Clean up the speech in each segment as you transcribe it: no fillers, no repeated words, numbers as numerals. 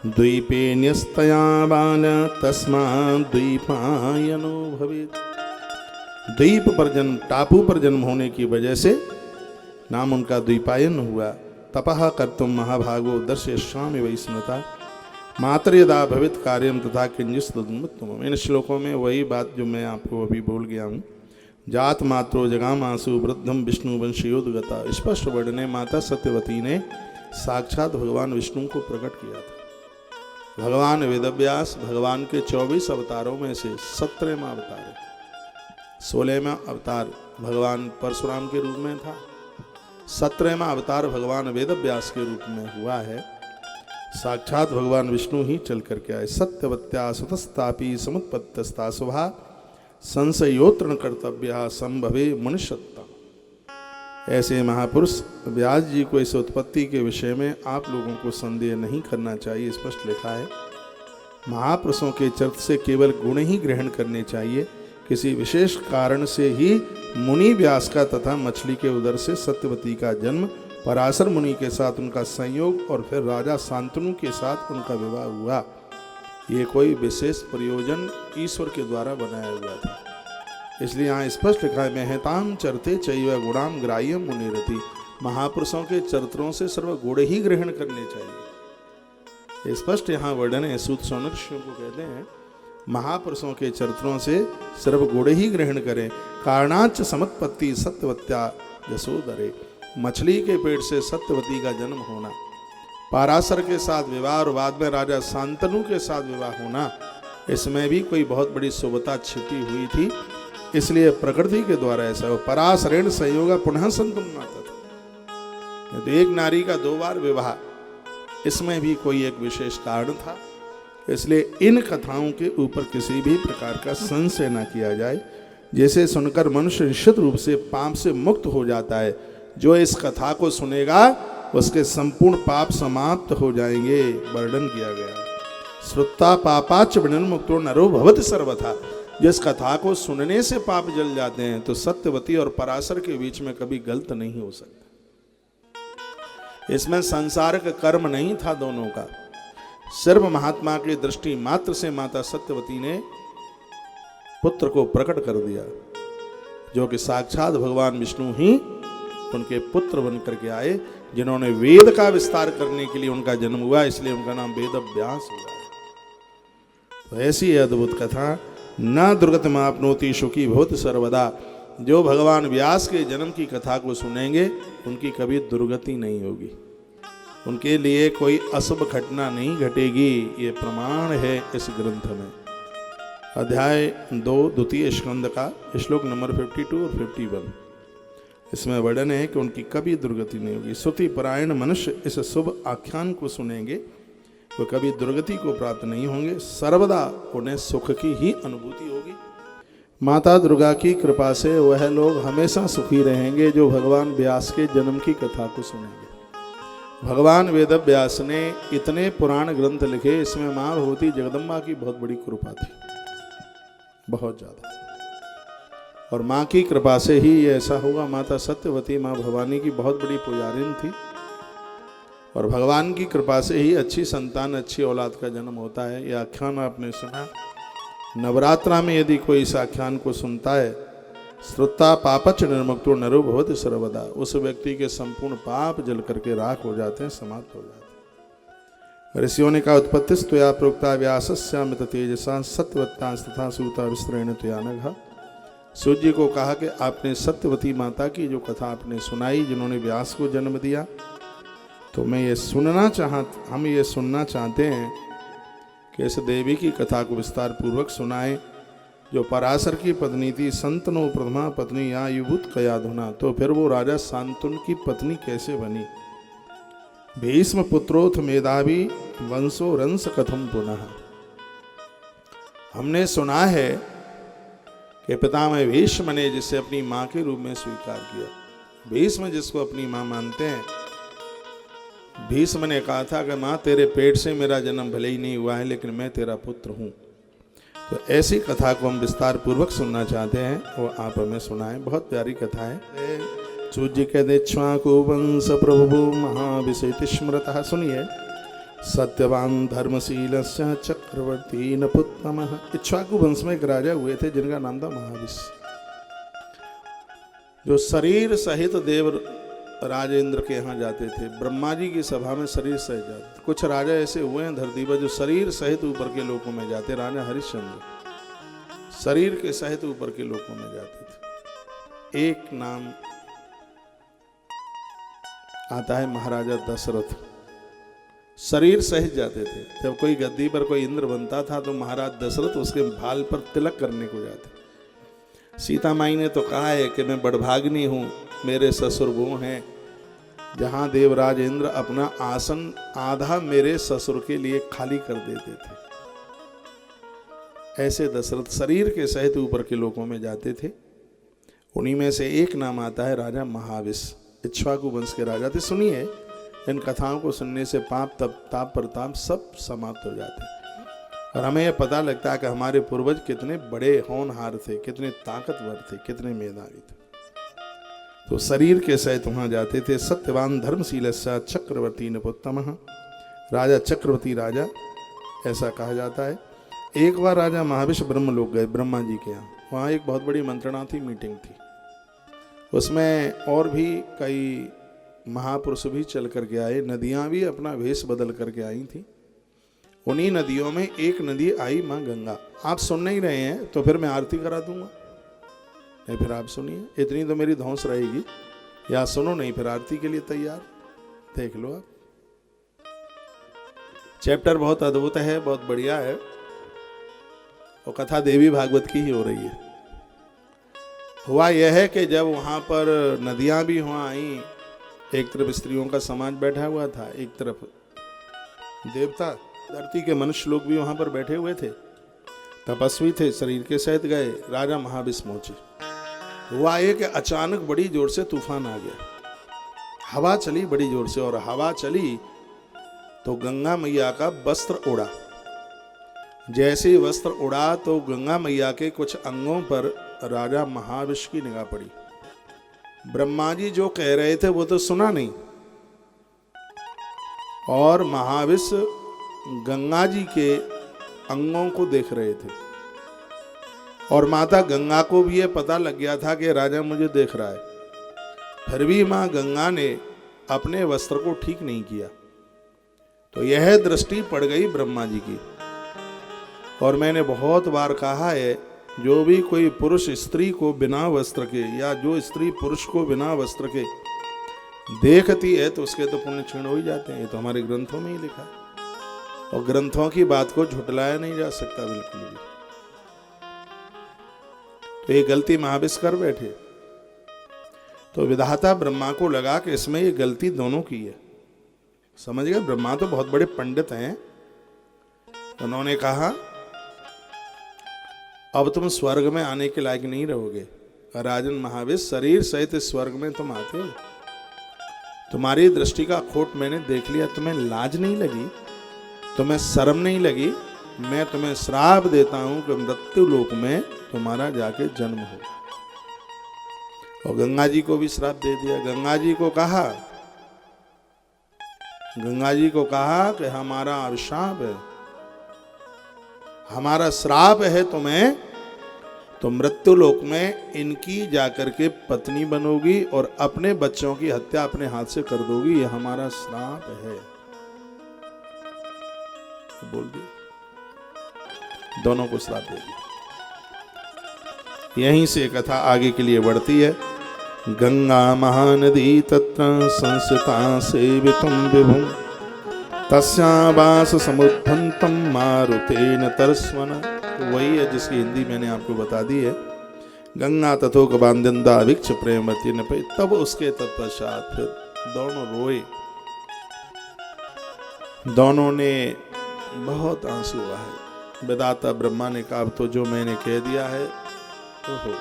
द्वीपे न्यस्तया बाल तस्मात् द्वीपायनो भवेत्। द्वीप पर जन्म, टापू पर जन्म होने की वजह से नाम उनका द्वीपायन हुआ। तपः कर्तुम महाभागो दर्शयिष्यामि वै स्मृता मातर यदा भवित कार्यम तथा किंचित्। इन श्लोकों में वही बात जो मैं आपको अभी बोल गया हूँ। जात मात्रो जगामासु वृद्धम विष्णु वंशयोद्गता। स्पष्ट वर्णन ने माता सत्यवती ने साक्षात भगवान विष्णु को प्रकट किया था। भगवान वेदव्यास भगवान के 24 अवतारों में से 17वां अवतार है। 16वां अवतार भगवान परशुराम के रूप में था। 17वां अवतार भगवान वेदव्यास के रूप में हुआ है। साक्षात भगवान विष्णु ही चल करके आए। सत्यवत्या सुतस्तापी समुत्पत्तस्ता शुभा संशयोत्रण कर्तव्य संभवे मनुष्यत्ता। ऐसे महापुरुष व्यास जी को इस उत्पत्ति के विषय में आप लोगों को संदेह नहीं करना चाहिए। स्पष्ट लिखा है, महापुरुषों के चरित्र से केवल गुण ही ग्रहण करने चाहिए। किसी विशेष कारण से ही मुनि व्यास का तथा मछली के उदर से सत्यवती का जन्म, पराशर मुनि के साथ उनका संयोग और फिर राजा शांतनु के साथ उनका विवाह हुआ। ये कोई विशेष प्रयोजन ईश्वर के द्वारा बनाया हुआ था। इसलिए यहाँ स्पष्ट लिखा है, महताम चरते चैव गुणाम ग्राह्यम मुनिरति। महापुरुषों के चरित्रों से सर्व गुण ही ग्रहण करने चाहिए। स्पष्ट यहाँ वर्णन है। सूत शौनक ऋषियों को कहते हैं, महापुरुषों के चरित्रों से सर्व गुण ही ग्रहण करें। कारणाच समुत्पत्ति सत्यवत्या यशोदरे। मछली के पेट से सत्यवती का जन्म होना, पाराशर के साथ विवाह और बाद में राजा शांतनु के साथ विवाह होना, इसमें भी कोई बहुत बड़ी शुभता छिपी हुई थी। इसलिए प्रकृति के द्वारा ऐसा हो। पराशरेण संयोग पुनः संतुलन। तो एक नारी का 2 बार विवाह, इसमें भी कोई एक विशेष कारण था। इसलिए इन कथाओं के ऊपर किसी भी प्रकार का संशय न किया जाए। जैसे सुनकर मनुष्य निश्चित रूप से पाप से मुक्त हो जाता है, जो इस कथा को सुनेगा उसके संपूर्ण पाप समाप्त हो जाएंगे। वर्णन किया गया, श्रुत्ता पापाच विनिर्मुक्तो नरो भवति सर्वथा। जिस कथा को सुनने से पाप जल जाते हैं, तो सत्यवती और पराशर के बीच में कभी गलत नहीं हो सकता। इसमें संसारिक कर्म नहीं था दोनों का। सिर्फ महात्मा की दृष्टि मात्र से माता सत्यवती ने पुत्र को प्रकट कर दिया, जो कि साक्षात भगवान विष्णु ही उनके पुत्र बनकर के आए, जिन्होंने वेद का विस्तार करने के लिए उनका जन्म हुआ। इसलिए उनका नाम वेदव्यास हुआ। तो ऐसी है अद्भुत कथा। न दुर्गतिमाप्नोति सुखी भवति सर्वदा। जो भगवान व्यास के जन्म की कथा को सुनेंगे, उनकी कभी दुर्गति नहीं होगी, उनके लिए कोई अशुभ घटना नहीं घटेगी। ये प्रमाण है इस ग्रंथ में। अध्याय 2 द्वितीय स्कंद का श्लोक नंबर 52 और 51। इसमें वर्णन है कि उनकी कभी दुर्गति नहीं होगी। स्तुति परायण मनुष्य इस शुभ आख्यान को सुनेंगे, वो कभी दुर्गति को प्राप्त नहीं होंगे। सर्वदा उन्हें सुख की ही अनुभूति होगी। माता दुर्गा की कृपा से वह लोग हमेशा सुखी रहेंगे जो भगवान व्यास के जन्म की कथा को सुनेंगे। भगवान वेदव्यास ने इतने पुराण ग्रंथ लिखे, इसमें माँ भगवती जगदम्बा की बहुत बड़ी कृपा थी, बहुत ज्यादा। और माँ की कृपा से ही ये ऐसा होगा। माता सत्यवती माँ भवानी की बहुत बड़ी पुजारिन थी, और भगवान की कृपा से ही अच्छी संतान, अच्छी औलाद का जन्म होता है। यह आख्यान आपने सुना। नवरात्रा में यदि कोई इस आख्यान को सुनता है, श्रुत्ता पापच निर्मुक्तो नरो भवति सर्वदा, उस व्यक्ति के संपूर्ण पाप जल करके राख हो जाते हैं, समाप्त हो जाते हैं। ऋषियों ने कहा, उत्पत्ति त्वया प्रोक्ता व्यासस्यामित तेजसा सत्यवत्ता तथा सूता विस्तरेण त्वया नघ। सूर्य जी को कहा कि आपने सत्यवती माता की जो कथा आपने सुनाई, जिन्होंने व्यास को जन्म दिया, तो हम ये सुनना चाहते हैं कि इस देवी की कथा को विस्तार पूर्वक सुनाएं, जो पराशर की पत्नी थी। संतनो प्रथमा पत्नी या युभूत कयाधुना। तो फिर वो राजा शांतनु की पत्नी कैसे बनी? भीष्म पुत्रोथ मेधावी वंशो रंस कथम पुनः। हमने सुना है कि पितामह भीष्म ने जिसे अपनी माँ के रूप में स्वीकार किया, भीष्म जिसको अपनी माँ मानते हैं, भीष्म ने कहा था कि माँ तेरे पेट से मेरा जन्म भले ही नहीं हुआ है, लेकिन मैं तेरा पुत्र हूँ। तो ऐसी कथा को हम विस्तार पूर्वक सुनना चाहते हैं, वो आप हमें सुनाएं। बहुत प्यारी कथा है। सूर्य के देक्ष्वाकु वंश प्रभु महाविशेष स्मृतः। सुनिए, सत्यवान धर्मशीलस्य चक्रवर्ती नपुत्तमः। इक्ष्वाकु वंश में एक राजा हुए थे जिनका नाम था महाविष, जो शरीर सहित देव राजेंद्र के यहाँ जाते थे। ब्रह्मा जी की सभा में शरीर सहित जाते। कुछ राजा ऐसे हुए हैं धरती पर जो शरीर सहित ऊपर के लोकों में जाते। राजा हरिश्चंद्र शरीर के सहित ऊपर के लोकों में जाते थे। एक नाम आता है महाराजा दशरथ, शरीर सहित जाते थे। जब कोई गद्दी पर कोई इंद्र बनता था तो महाराज दशरथ उसके भाल पर तिलक करने को जाते। सीता माई ने तो कहा है कि मैं बड़भाग्नी हूँ, मेरे ससुर वो हैं जहाँ देवराज इंद्र अपना आसन आधा मेरे ससुर के लिए खाली कर देते थे। ऐसे दशरथ शरीर के सहित ऊपर के लोकों में जाते थे। उन्हीं में से एक नाम आता है राजा महाविष, इक्ष्वाकु वंश के राजा थे। सुनिए, इन कथाओं को सुनने से पाप ताप प्रताप सब समाप्त हो जाते हैं और हमें यह पता लगता है कि हमारे पूर्वज कितने बड़े होनहार थे, कितने ताकतवर थे, कितने मेधावी थे। तो शरीर के सहित वहां जाते थे। सत्यवान धर्मशीलस्य चक्रवर्ती नपुत्तमः, राजा चक्रवर्ती राजा ऐसा कहा जाता है। एक बार राजा महाविष ब्रह्मलोक गए, ब्रह्मा जी के यहाँ। वहाँ एक बहुत बड़ी मंत्रणा थी, मीटिंग थी। उसमें और भी कई महापुरुष भी चल करके आए, नदियाँ भी अपना वेश बदल करके आई थी। उन्हीं नदियों में एक नदी आई माँ गंगा। आप सुन नहीं रहे हैं तो फिर मैं आरती करा दूंगा, नहीं फिर आप सुनिए, इतनी तो मेरी धौंस रहेगी। या सुनो नहीं फिर आरती के लिए तैयार, देख लो आप। चैप्टर बहुत अद्भुत है, बहुत बढ़िया है और कथा देवी भागवत की ही हो रही है। हुआ यह है कि जब वहाँ पर नदियाँ भी वहाँ आई, एक तरफ स्त्रियों का समाज बैठा हुआ था, एक तरफ देवता धरती के मनुष्य लोग भी वहाँ पर बैठे हुए थे, तपस्वी थे, शरीर के सहित गए। राजा महाविष पहुंचे। हुआ ये कि अचानक बड़ी जोर से तूफान आ गया, हवा चली बड़ी जोर से, और हवा चली तो गंगा मैया का वस्त्र उड़ा। जैसे ही वस्त्र उड़ा तो गंगा मैया के कुछ अंगों पर राजा महाविष की निगाह पड़ी। ब्रह्मा जी जो कह रहे थे वो तो सुना नहीं, और महाविष गंगा जी के अंगों को देख रहे थे। और माता गंगा को भी ये पता लग गया था कि राजा मुझे देख रहा है। फिर भी माँ गंगा ने अपने वस्त्र को ठीक नहीं किया। तो यह दृष्टि पड़ गई ब्रह्मा जी की। और मैंने बहुत बार कहा है, जो भी कोई पुरुष स्त्री को बिना वस्त्र के, या जो स्त्री पुरुष को बिना वस्त्र के देखती है तो उसके तो पुण्य क्षीण हो ही जाते हैं। ये तो हमारे ग्रंथों में ही लिखा है और ग्रंथों की बात को झुटलाया नहीं जा सकता बिल्कुल भी। तो ये गलती महाविष कर बैठे। तो विधाता ब्रह्मा को लगा कि इसमें ये गलती दोनों की है। समझ गए, ब्रह्मा तो बहुत बड़े पंडित हैं। उन्होंने कहा अब तुम स्वर्ग में आने के लायक नहीं रहोगे। राजन महाविष, शरीर सहित इस स्वर्ग में तुम आते हो, तुम्हारी दृष्टि का खोट मैंने देख लिया। तुम्हें लाज नहीं लगी, तुम्हें शर्म नहीं लगी। मैं तुम्हें श्राप देता हूं कि मृत्यु लोक में तुम्हारा जाके जन्म हो। और गंगा जी को भी श्राप दे दिया। गंगा जी को कहा कि हमारा अभिशाप है, हमारा श्राप है तुम्हें, तो मृत्यु लोक में इनकी जाकर के पत्नी बनोगी और अपने बच्चों की हत्या अपने हाथ से कर दोगी। यह हमारा श्राप है, बोल दिया। दोनों को श्राप दे दिया। यहीं से कथा आगे के लिए बढ़ती है। गंगा महानदी तत्र संस्थिता सेवितुम विभुम तस्यावास समुद्भंतम मारुतेन तरस्वन। वही है जिसकी हिंदी मैंने आपको बता दी है। गंगा तथोक बांधंदा विक्ष प्रेमति न पे। तब उसके तत्पश्चात फिर दोनों रोए, दोनों ने बहुत आंसू बहाए। विधाता ब्रह्मा ने कहा अब तो जो मैंने कह दिया है तो हो।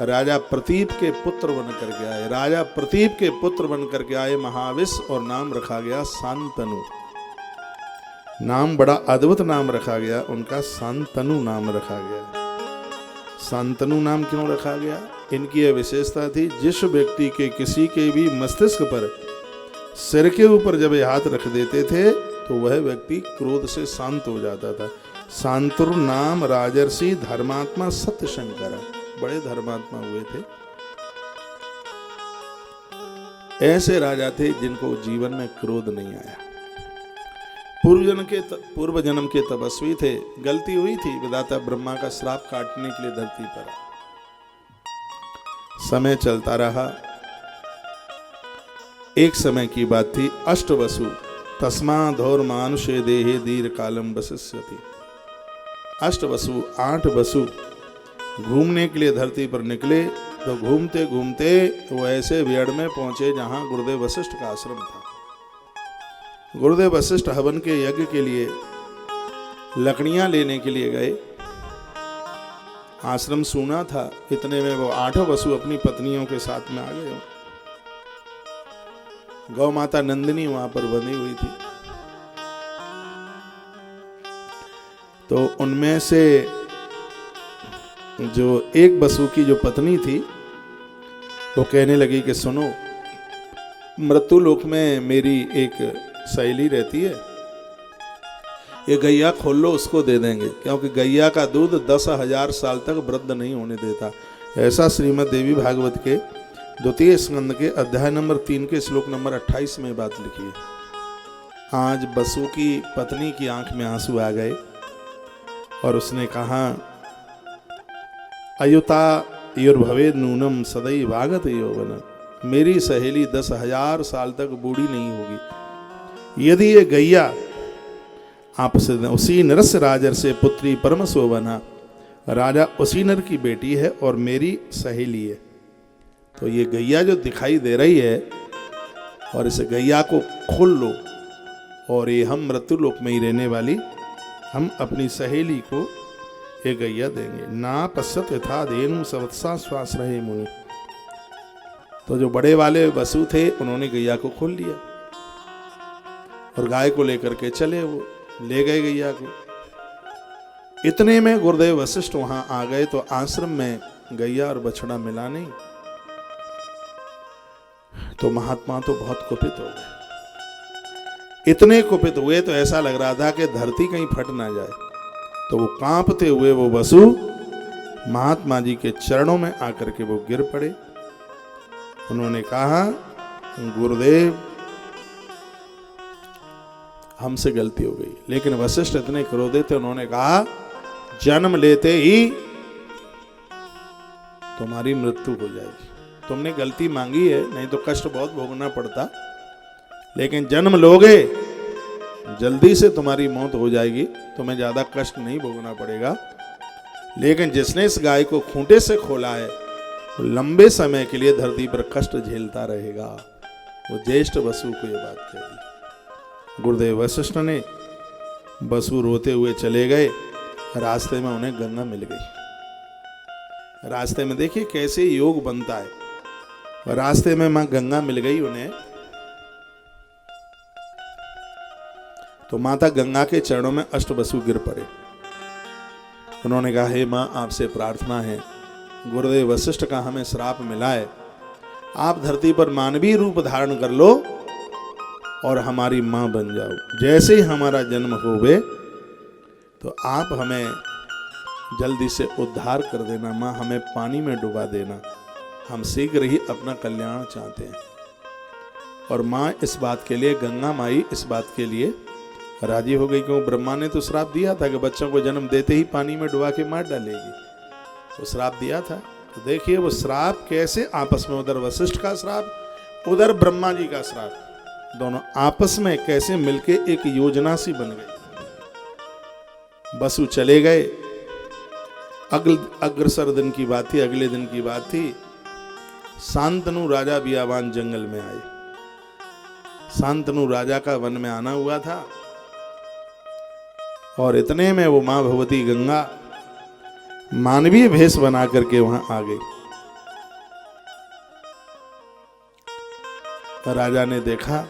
राजा प्रतीप के पुत्र बन करके आए, राजा प्रतीप के पुत्र बन करके आए महाविष, और नाम रखा गया शांतनु। नाम बड़ा अद्भुत नाम रखा गया उनका, शांतनु नाम रखा गया। शांतनु नाम क्यों रखा गया? इनकी यह विशेषता थी, जिस व्यक्ति के किसी के भी मस्तिष्क पर सिर के ऊपर जब ये हाथ रख देते थे तो वह व्यक्ति क्रोध से शांत हो जाता था। शांतुर नाम राजर्षि धर्मात्मा सत्य शंकर, बड़े धर्मात्मा हुए थे। ऐसे राजा थे जिनको जीवन में क्रोध नहीं आया। पूर्व जन्म के तपस्वी थे। गलती हुई थी, विधाता ब्रह्मा का श्राप काटने के लिए धरती पर आए। समय चलता रहा। एक समय की बात थी, अष्टवसु तस्माधौर मानुषे देहे दीर्घ कालम वसिष्यति। अष्टवसु 8 वसु घूमने के लिए धरती पर निकले। तो घूमते घूमते वो ऐसे वेड़ में पहुंचे जहां गुरुदेव वशिष्ठ का आश्रम था। गुरुदेव वशिष्ठ हवन के यज्ञ के लिए लकड़ियां लेने के लिए गए। आश्रम सूना था। इतने में वो 8 वसु अपनी पत्नियों के साथ में आ गए। गौ माता नंदिनी वहां पर बंधी हुई थी। तो उनमें से जो एक वसु की जो पत्नी थी वो कहने लगी कि सुनो, मृत्यु लोक में मेरी एक सहेली रहती है, ये गैया खोल लो, उसको दे देंगे, क्योंकि गैया का दूध 10,000 साल तक वृद्ध नहीं होने देता। ऐसा श्रीमद् देवी भागवत के 2 स्कंद के अध्याय नंबर 3 के श्लोक नंबर 28 में बात लिखी है। आज वसु की पत्नी की आंख में आंसू आ गए और उसने कहा, अयुता युर्भवेद नूनम सदैव आगत यौवन, मेरी सहेली 10,000 साल तक बूढ़ी नहीं होगी। यदि ये गैया आपसे उसी नरस्य राजर से पुत्री परम सोवना, राजा उसी नर की बेटी है और मेरी सहेली है, तो ये गैया जो दिखाई दे रही है और इस गैया को खोल लो और ये हम मृत्यु लोक में ही रहने वाली, हम अपनी सहेली को ये गैया देंगे। ना पश्यत यथा धेनु सवत्सा श्वास रहे मुनि। तो जो बड़े वाले वसु थे उन्होंने गैया को खोल लिया और गाय को लेकर के चले। वो ले गए गैया को। इतने में गुरुदेव वशिष्ठ वहां आ गए तो आश्रम में गैया और बछड़ा मिला नहीं। तो महात्मा तो बहुत कुपित हो गए। इतने कुपित हुए तो ऐसा लग रहा था कि धरती कहीं फट ना जाए। तो वो कांपते हुए वो वसु महात्मा जी के चरणों में आकर के वो गिर पड़े। उन्होंने कहा, गुरुदेव हमसे गलती हो गई। लेकिन वशिष्ठ इतने क्रोधित थे, उन्होंने कहा, जन्म लेते ही तुम्हारी मृत्यु हो जाएगी। तुमने गलती मांगी है, नहीं तो कष्ट बहुत भोगना पड़ता, लेकिन जन्म लोगे जल्दी से तुम्हारी मौत हो जाएगी, तुम्हें ज्यादा कष्ट नहीं भोगना पड़ेगा। लेकिन जिसने इस गाय को खूंटे से खोला है वो लंबे समय के लिए धरती पर कष्ट झेलता रहेगा। वो ज्येष्ठ वसु को ये बात कह दी। गुरुदेव वशिष्ठ ने, वसु रोते हुए चले गए। रास्ते में उन्हें गंगा मिल गई। रास्ते में देखिए कैसे योग बनता है। रास्ते में मां गंगा मिल गई उन्हें। तो माता गंगा के चरणों में अष्टवसु गिर पड़े। उन्होंने कहा, हे मां, आपसे प्रार्थना है, गुरुदेव वशिष्ठ का हमें श्राप मिला है, आप धरती पर मानवीय रूप धारण कर लो और हमारी मां बन जाओ। जैसे ही हमारा जन्म होवे तो आप हमें जल्दी से उद्धार कर देना। मां, हमें पानी में डुबा देना, हम शीघ्र ही अपना कल्याण चाहते हैं। और मां इस बात के लिए, गंगा माई इस बात के लिए राजी हो गई, क्यों? ब्रह्मा ने तो श्राप दिया था कि बच्चों को जन्म देते ही पानी में डुबा के मार डालेगी, तो श्राप दिया था। तो देखिए वो श्राप कैसे आपस में, उधर वशिष्ठ का श्राप, उधर ब्रह्मा जी का श्राप, दोनों आपस में कैसे मिलके एक योजना सी बन गई। वसु चले गए। अग्रसर दिन की बात थी, अगले दिन की बात थी। शांतनु राजा बियावान जंगल में आए। शांतनु राजा का वन में आना हुआ था और इतने में वो मां भगवती गंगा मानवीय भेष बना करके वहां आ गई। राजा ने देखा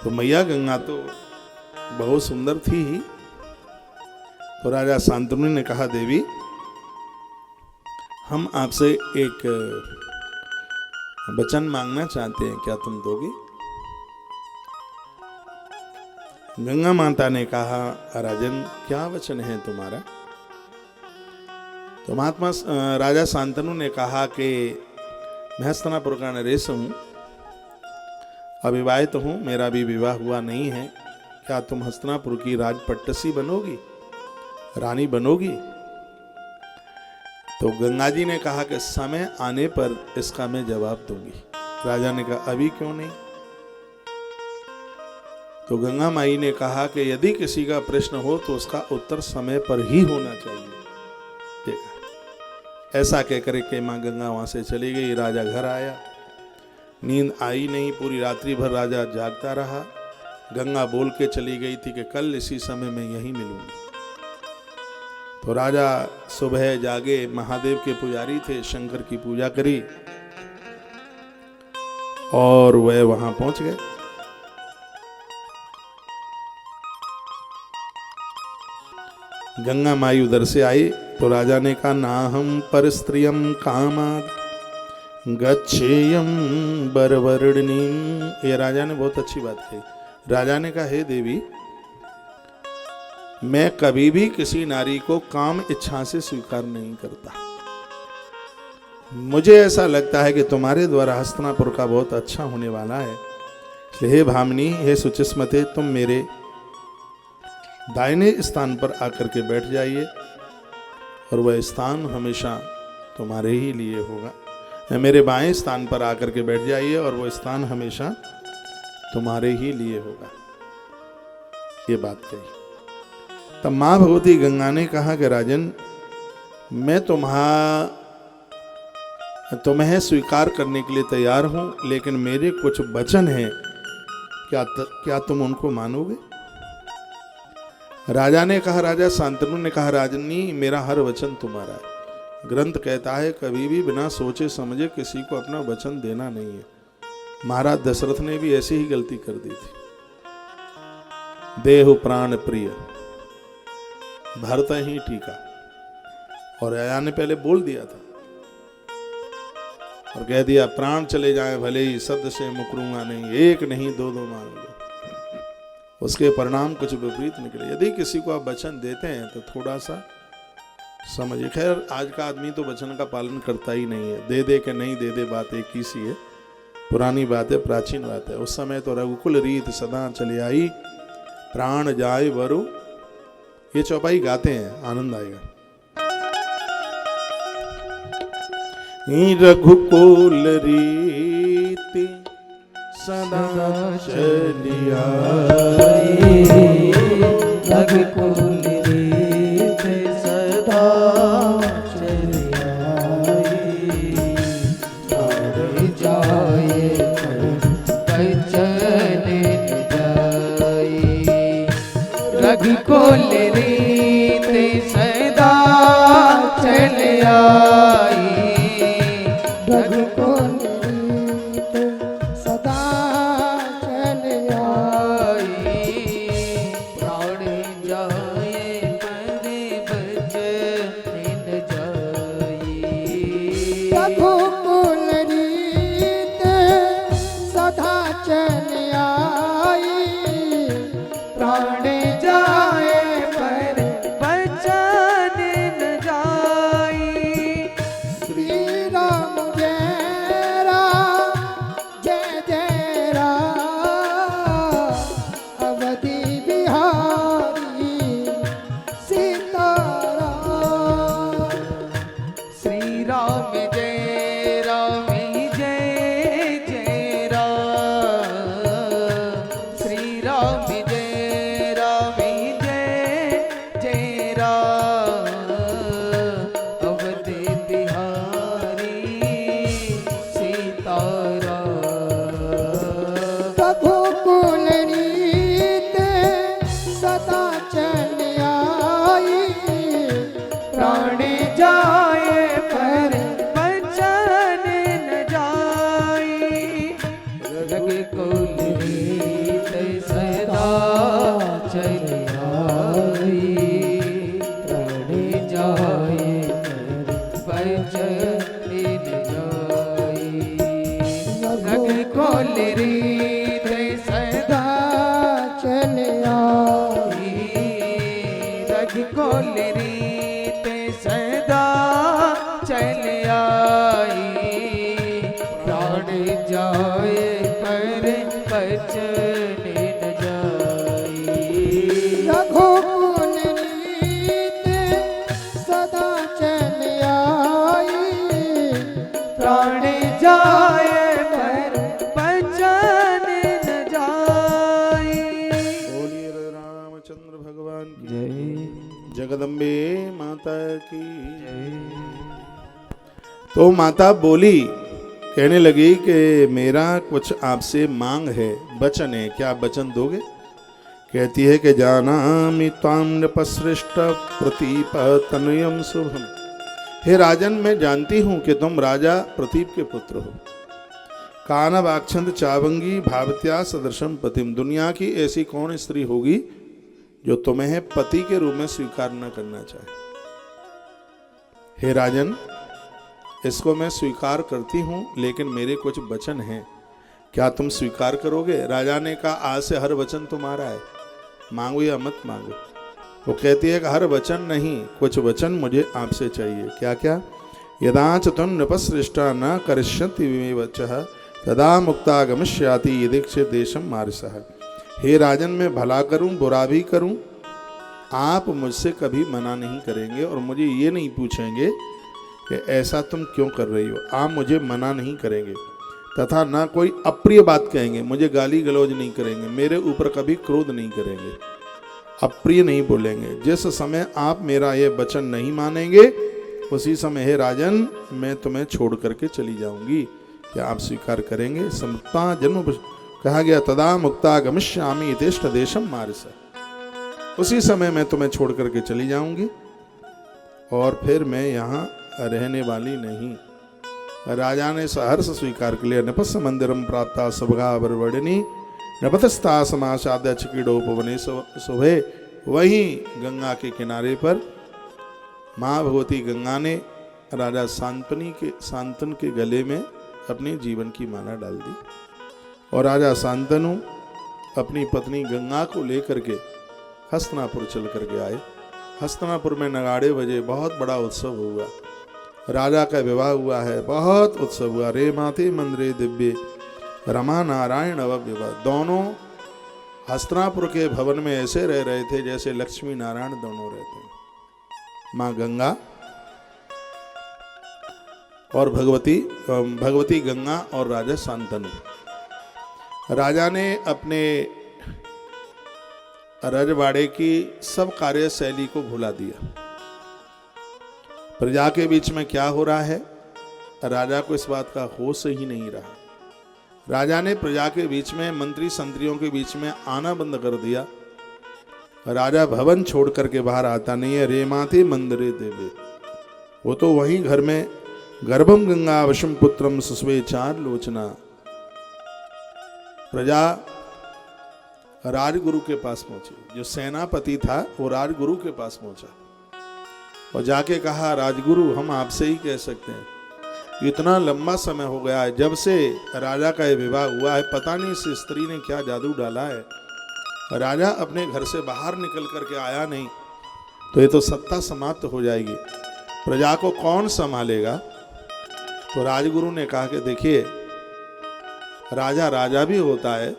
तो मैया गंगा तो बहुत सुंदर थी ही। तो राजा शांतनु ने कहा, देवी, हम आपसे एक वचन मांगना चाहते हैं, क्या तुम दोगे? गंगा माता ने कहा, राजन क्या वचन है तुम्हारा? तो महात्मा राजा शांतनु ने कहा कि मैं हस्तिनापुर का नरेश हूँ, अविवाहित हूँ, मेरा भी विवाह हुआ नहीं है। क्या तुम हस्तिनापुर की राजपट्टसी बनोगी, रानी बनोगी? तो गंगा जी ने कहा कि समय आने पर इसका मैं जवाब दूंगी। राजा ने कहा अभी क्यों नहीं? तो गंगा माई ने कहा कि यदि किसी का प्रश्न हो तो उसका उत्तर समय पर ही होना चाहिए। देखा, ऐसा कहकर के माँ गंगा वहां से चली गई। राजा घर आया, नींद आई नहीं, पूरी रात्रि भर राजा जागता रहा। गंगा बोल के चली गई थी कि कल इसी समय मैं यहीं मिलूंगी। तो राजा सुबह जागे, महादेव के पुजारी थे, शंकर की पूजा करी और वह वहां पहुंच गए। गंगा माई उधर से आई तो राजा ने कहा, ना हम पर स्त्रियम कामाद गच्छेयम बरवर्णिनीम। ये राजा ने बहुत अच्छी बात कही। राजा ने कहा, हे देवी, मैं कभी भी किसी नारी को काम इच्छा से स्वीकार नहीं करता। मुझे ऐसा लगता है कि तुम्हारे द्वारा हस्तिनापुर का बहुत अच्छा होने वाला है। हे भामिनी, हे सुचिस्मते, तुम मेरे दाहिने स्थान पर आकर के बैठ जाइए और वह स्थान हमेशा तुम्हारे ही लिए होगा। मेरे बाएं स्थान पर आकर के बैठ जाइए और वह स्थान हमेशा तुम्हारे ही लिए होगा। ये बात कही। तब मां भगवती गंगा ने कहा कि राजन, मैं तुम्हें स्वीकार करने के लिए तैयार हूं, लेकिन मेरे कुछ वचन हैं, क्या तुम उनको मानोगे? राजा ने कहा, राजा शांतनु ने कहा, राजनी, मेरा हर वचन तुम्हारा है। ग्रंथ कहता है कभी भी बिना सोचे समझे किसी को अपना वचन देना नहीं है। महाराज दशरथ ने भी ऐसी ही गलती कर दी थी। देहु प्राण प्रिय भरत ही टीका, और राजा ने पहले बोल दिया था और कह दिया, प्राण चले जाए भले ही, शब्द से मुकरूंगा नहीं, एक नहीं दो दो मांग लो। उसके परिणाम कुछ विपरीत निकले। यदि किसी को आप वचन देते हैं तो थोड़ा सा समझिए। खैर, आज का आदमी तो वचन का पालन करता ही नहीं है। दे दे के नहीं दे दे बात एक ही सी है, पुरानी बात है, प्राचीन बात है। उस समय तो रघुकुल रीत सदा चले आई, प्राण जाए वरु। ये चौपाई गाते हैं, आनंद आएगा। रघुकुल रीति सदा चली आई, रघुकुल रीति सदा चली आई। प्राण जाए बचन जाई, रघुकुल रीति सदा चली आई। रघुकुल आई, रघुकुल रीत सदा चल आई, प्राण जाए पर बचन न जाई, रघुकुल रीत सदा चल आई, प्राण जाए पर बचन न जाई। बोलिए रामचंद्र भगवान की जय जगदम्बे माता की। जय। तो माता बोली, कहने लगी कि मेरा कुछ आपसे मांग है, वचन है, क्या आप वचन दोगे? कहती है कि जानामि त्वां नृपश्रेष्ठ प्रतीप तनयम शुभम। हे राजन, मैं जानती हूं कि तुम राजा प्रतीप के पुत्र हो। कानव आक्षंद चावंगी भावत्या सदृशम पतिम। दुनिया की ऐसी कौन स्त्री होगी जो तुम्हें पति के रूप में स्वीकार न करना चाहे। हे राजन, इसको मैं स्वीकार करती हूं, लेकिन मेरे कुछ वचन हैं, क्या तुम स्वीकार करोगे? राजा ने कहा, आज से हर वचन तुम्हारा है, मांगो या मत मांगो। वो कहती है कि हर वचन नहीं, कुछ वचन मुझे आपसे चाहिए। क्या क्या? यदाच तुम नृपश्रेष्ठा न करिष्यति विवचः तदा मुक्ता गमिष्याति यदीक्षित देशम मारिसः। हे राजन, मैं भला करूं बुरा भी करूं, आप मुझसे कभी मना नहीं करेंगे और मुझे ये नहीं पूछेंगे कि ऐसा तुम क्यों कर रही हो। आप मुझे मना नहीं करेंगे तथा ना कोई अप्रिय बात कहेंगे, मुझे गाली गलौज नहीं करेंगे, मेरे ऊपर कभी क्रोध नहीं करेंगे, अप्रिय नहीं बोलेंगे। जिस समय आप मेरा ये वचन नहीं मानेंगे, उसी समय हे राजन मैं तुम्हें छोड़ करके चली जाऊंगी। क्या आप स्वीकार करेंगे? समता जन्म कहा गया, तदा मुक्ता गमिष्यामि यथेष्ट देशम मारिस। उसी समय मैं तुम्हें छोड़ करके चली जाऊंगी और फिर मैं यहाँ रहने वाली नहीं। राजा ने सहर्ष स्वीकार कर लिया। नपस मंदिरम प्राप्ता सबगा बरवड़नी नपतस्ता समासाद्य चिकीड़ोपवने सुबह। वहीं गंगा के किनारे पर माँ भगवती गंगा ने राजा शांतनु के गले में अपने जीवन की माला डाल दी और राजा शांतनु अपनी पत्नी गंगा को लेकर के हस्तिनापुर चल करके आए। हस्तिनापुर में नगाड़े बजे, बहुत बड़ा उत्सव हुआ, राजा का विवाह हुआ है, बहुत उत्सव हुआ। रे माते मंदिरे दिव्य रमा नारायण अवविवाह। दोनों हस्तिनापुर के भवन में ऐसे रह रहे थे जैसे लक्ष्मी नारायण दोनों रहते हैं। माँ गंगा और भगवती गंगा और राजा शांतनु। राजा ने अपने रजवाड़े की सब कार्यशैली को भुला दिया। प्रजा के बीच में क्या हो रहा है, राजा को इस बात का होश ही नहीं रहा। राजा ने प्रजा के बीच में, मंत्री संतरियों के बीच में आना बंद कर दिया। राजा भवन छोड़ करके बाहर आता नहीं है। रेमाते मंदिरे देवे, वो तो वहीं घर में गर्भम गंगा वशम पुत्रम सुस्वे चार लोचना। प्रजा राजगुरु के पास पहुंची। जो सेनापति था वो राजगुरु के पास पहुंचा और जाके कहा, राजगुरु हम आपसे ही कह सकते हैं, इतना लंबा समय हो गया है जब से राजा का ये विवाह हुआ है, पता नहीं इस स्त्री ने क्या जादू डाला है, राजा अपने घर से बाहर निकल करके आया नहीं तो ये तो सत्ता समाप्त हो जाएगी, प्रजा को कौन संभालेगा। तो राजगुरु ने कहा कि देखिए, राजा राजा भी होता है,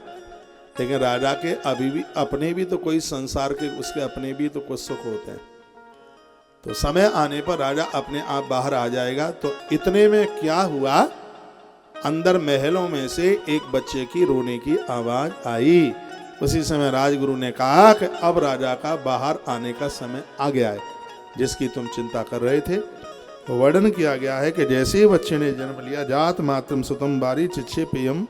लेकिन राजा के अभी भी अपने भी तो कोई संसार के उसके अपने भी तो कुछ सुख होते हैं, तो समय आने पर राजा अपने आप बाहर आ जाएगा। तो इतने में क्या हुआ, अंदर महलों में से एक बच्चे की रोने की आवाज आई। उसी समय राजगुरु ने कहा कि अब राजा का बाहर आने का समय आ गया है, जिसकी तुम चिंता कर रहे थे। तो वर्णन किया गया है कि जैसे ही बच्चे ने जन्म लिया, जात मातरम सुतम बारी चिच्छे पेयम,